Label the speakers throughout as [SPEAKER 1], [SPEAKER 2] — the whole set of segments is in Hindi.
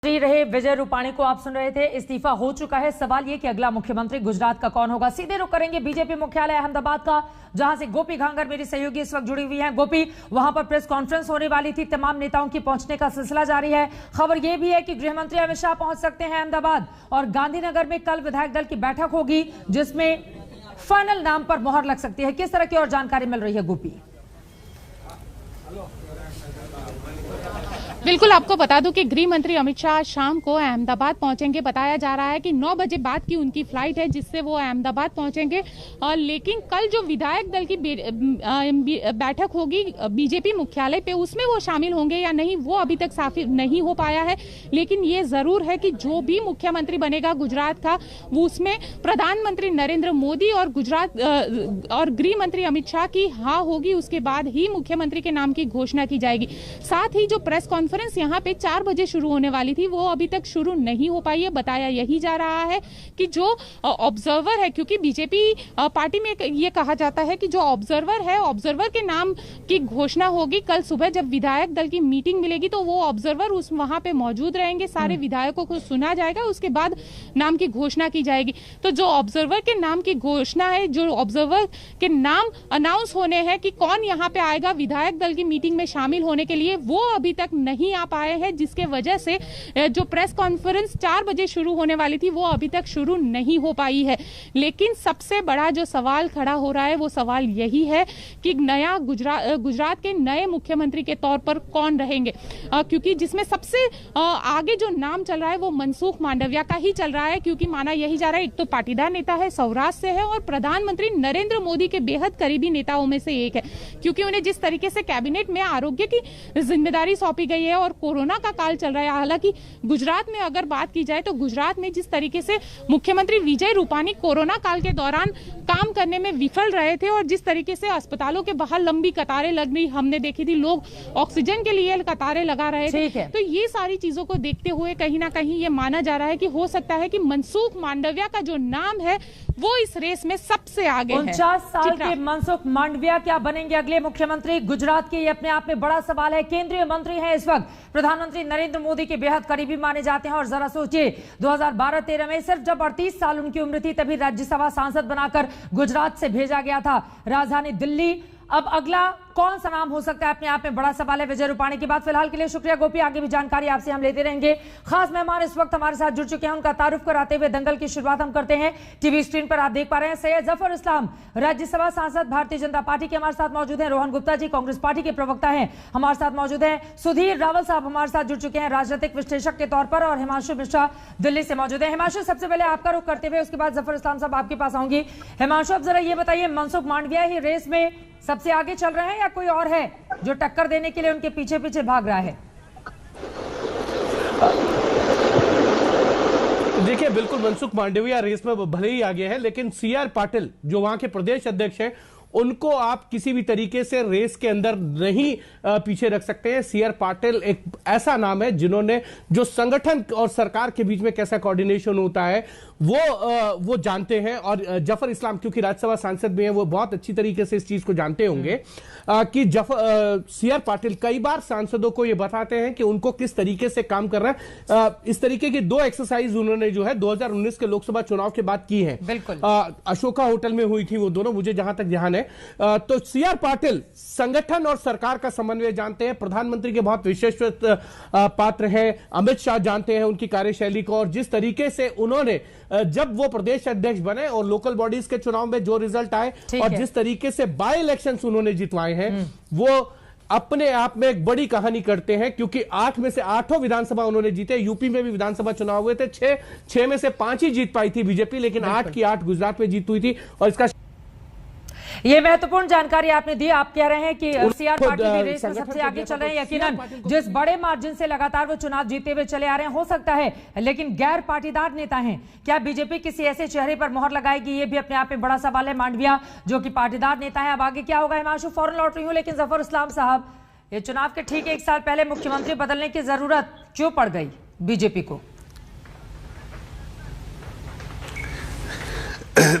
[SPEAKER 1] रहे विजय रूपाणी को आप सुन रहे थे, इस्तीफा हो चुका है। सवाल ये कि अगला मुख्यमंत्री गुजरात का कौन होगा। सीधे रुख करेंगे बीजेपी मुख्यालय अहमदाबाद का, जहां से गोपी घांगर मेरी सहयोगी इस वक्त जुड़ी हुई हैं। गोपी, वहां पर प्रेस कॉन्फ्रेंस होने वाली थी, तमाम नेताओं की पहुंचने का सिलसिला जारी है। खबर यह भी है कि गृह मंत्री अमित शाह पहुंच सकते हैं अहमदाबाद, और गांधीनगर में कल विधायक दल की बैठक होगी, जिसमें फाइनल नाम पर मोहर लग सकती है। किस तरह की और जानकारी मिल रही है गोपी?
[SPEAKER 2] बिल्कुल, आपको बता दूं कि गृह मंत्री अमित शाह शाम को अहमदाबाद पहुंचेंगे। बताया जा रहा है कि 9 बजे बाद की उनकी फ्लाइट है, जिससे वो अहमदाबाद पहुंचेंगे। लेकिन कल जो विधायक दल की बैठक होगी बीजेपी मुख्यालय पे, उसमें वो शामिल होंगे या नहीं, वो अभी तक साफ नहीं हो पाया है। लेकिन ये जरूर है कि जो भी मुख्यमंत्री बनेगा गुजरात का, वो उसमें प्रधानमंत्री नरेंद्र मोदी और गुजरात और गृह मंत्री अमित शाह की हाँ होगी। उसके बाद ही मुख्यमंत्री के नाम की घोषणा की जाएगी। साथ ही जो प्रेस कॉन्फ्रेंस यहां पे 4 बजे शुरू होने वाली थी, वो अभी तक शुरू नहीं हो पाई है। बताया यही जा रहा है कि जो ऑब्जर्वर है, क्योंकि बीजेपी पार्टी में ये कहा जाता है कि जो ऑब्जर्वर है, ऑब्जर्वर के नाम की घोषणा होगी कल सुबह। जब विधायक दल की मीटिंग मिलेगी तो वो ऑब्जर्वर उस वहां पे मौजूद रहेंगे, सारे विधायकों को सुना जाएगा, उसके बाद नाम की घोषणा की जाएगी। तो जो ऑब्जर्वर के नाम की घोषणा है, जो ऑब्जर्वर के नाम अनाउंस होने हैं कि कौन यहाँ पे आएगा विधायक दल की मीटिंग में शामिल होने के लिए, वो अभी तक नहीं आ पाए हैं, जिसके वजह से जो प्रेस कॉन्फ्रेंस 4 बजे शुरू होने वाली थी, वो अभी तक शुरू नहीं हो पाई है। लेकिन सबसे बड़ा जो सवाल खड़ा हो रहा है, वो सवाल यही है कि नया गुजरात के नए मुख्यमंत्री के तौर पर कौन रहेंगे, क्योंकि जिसमें सबसे आगे जो नाम चल रहा है वो मनसुख मांडविया का ही चल रहा है। क्योंकि माना यही जा रहा है, एक तो पाटीदार नेता है, सौराष्ट्र से है, और प्रधानमंत्री नरेंद्र मोदी के बेहद करीबी नेताओं में से एक है। क्योंकि उन्हें जिस तरीके से कैबिनेट में आरोग्य की जिम्मेदारी सौंपी गई है और कोरोना का काल चल रहा है। हालांकि गुजरात में अगर बात की जाए तो गुजरात में जिस तरीके से मुख्यमंत्री विजय रूपाणी कोरोना काल के दौरान काम करने में विफल रहे थे, और जिस तरीके से अस्पतालों के बाहर लंबी कतारें लग रही हमने देखी थी, लोग ऑक्सीजन के लिए कतारें लगा रहे थे। तो ये सारी चीजों को देखते हुए कहीं ना कहीं ये माना जा रहा है कि हो सकता है कि मनसुख मांडविया का जो नाम है वो इस रेस में सबसे आगे है।
[SPEAKER 1] 49 साल के मनसुख मांडविया क्या बनेंगे अगले मुख्यमंत्री गुजरात के? ये अपने आप में बड़ा सवाल है। केंद्रीय मंत्री हैं इस वक्त, प्रधानमंत्री नरेंद्र मोदी के बेहद करीबी माने जाते हैं। और जरा सोचिए, 2012-13 में सिर्फ जब 38 साल उनकी उम्र थी, तभी राज्यसभा सांसद बनाकर गुजरात से भेजा गया था राजधानी दिल्ली। अब अगला कौन सा नाम हो सकता है, अपने आप में बड़ा सवाल है विजय रूपाणी की बात। फिलहाल के लिए शुक्रिया गोपी, आगे भी जानकारी आपसे हम लेते रहेंगे। खास मेहमान इस वक्त हमारे साथ जुड़ चुके हैं, उनका तारुफ कराते हुए दंगल की शुरुआत हम करते हैं। टीवी स्क्रीन पर आप देख पा रहे हैं सैयद जफर इस्लाम, राज्यसभा सांसद भारतीय जनता पार्टी के हमारे साथ मौजूद हैं। रोहन गुप्ता जी कांग्रेस पार्टी के प्रवक्ता हैं, हमारे साथ मौजूद हैं। सुधीर रावल साहब हमारे साथ जुड़ चुके हैं राजनीतिक विश्लेषक के तौर पर, और हिमांशु मिश्रा दिल्ली से मौजूद है। हिमांशु, सबसे पहले आपका रुख करते हुए उसके बाद जफर इस्लाम साहब आपके पास आऊंगी। हिमांशु, अब जरा ये बताइए, मनसुख मांडविया ही रेस में सबसे आगे चल रहे हैं या कोई और है जो टक्कर देने के लिए उनके पीछे पीछे भाग रहा है?
[SPEAKER 3] देखिए, बिल्कुल मनसुख मांडविया रेस में भले ही आगे है, लेकिन सीआर पाटिल जो वहां के प्रदेश अध्यक्ष हैं, उनको आप किसी भी तरीके से रेस के अंदर नहीं पीछे रख सकते हैं। सीआर पाटिल एक ऐसा नाम है जिन्होंने जो संगठन और सरकार के बीच में कैसा कोऑर्डिनेशन होता है वो जानते हैं। और जफर इस्लाम क्योंकि राज्यसभा सांसद भी हैं, वो बहुत अच्छी तरीके से इस चीज को जानते होंगे कि सीआर पाटिल कई बार सांसदों को ये बताते हैं कि उनको किस तरीके से काम कर रहा है। इस तरीके की 2 एक्सरसाइज उन्होंने जो है 2019 के लोकसभा चुनाव के बाद की है। अशोका होटल में हुई थी वो दोनों, मुझे जहां तक ध्यान है। तो सीआर पाटिल संगठन और सरकार का समन्वय जानते हैं, प्रधानमंत्री के बहुत विशेषत पात्र हैं, अमित शाह जानते हैं उनकी कार्यशैली को, और जिस तरीके से उन्होंने जब वो प्रदेश अध्यक्ष बने और लोकल बॉडीज के चुनाव में जो रिजल्ट आए और जिस तरीके से बाय इलेक्शंस उन्होंने जितवाए हैं, वो अपने आप में एक बड़ी कहानी करते हैं। क्योंकि 8 में से 8 विधानसभा उन्होंने जीते। यूपी में भी विधानसभा चुनाव हुए थे, 6 में से 5 ही जीत पाई थी बीजेपी, लेकिन 8 की 8 गुजरात में जीत हुई थी। और इसका
[SPEAKER 1] ये महत्वपूर्ण जानकारी आपने दी। आप कह रहे हैं कि सीआर पार्टी भी रेस में सबसे आगे चल रहे हैं। यकीनन जिस बड़े मार्जिन से लगातार वो चुनाव जीते हुए चले आ रहे हैं, हो सकता है, लेकिन गैर पाटीदार नेता हैं, क्या बीजेपी किसी ऐसे चेहरे पर मोहर लगाएगी? ये भी अपने आप में बड़ा सवाल है। मांडविया जो कि पाटीदार नेता है, अब आगे क्या होगा? हिमांशु, फौरन लौट रही हूं, लेकिन जफर इस्लाम साहब, ये चुनाव के ठीक 1 साल पहले मुख्यमंत्री बदलने की जरूरत क्यों पड़ गई बीजेपी को?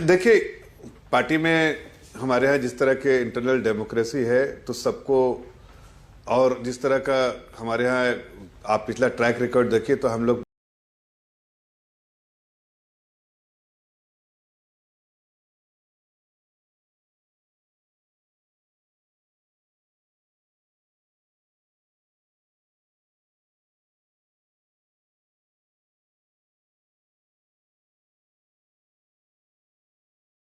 [SPEAKER 4] देखिए, पार्टी में हमारे यहाँ जिस तरह के इंटरनल डेमोक्रेसी है, तो सबको और जिस तरह का हमारे यहाँ आप पिछला ट्रैक रिकॉर्ड देखिए तो हम लोग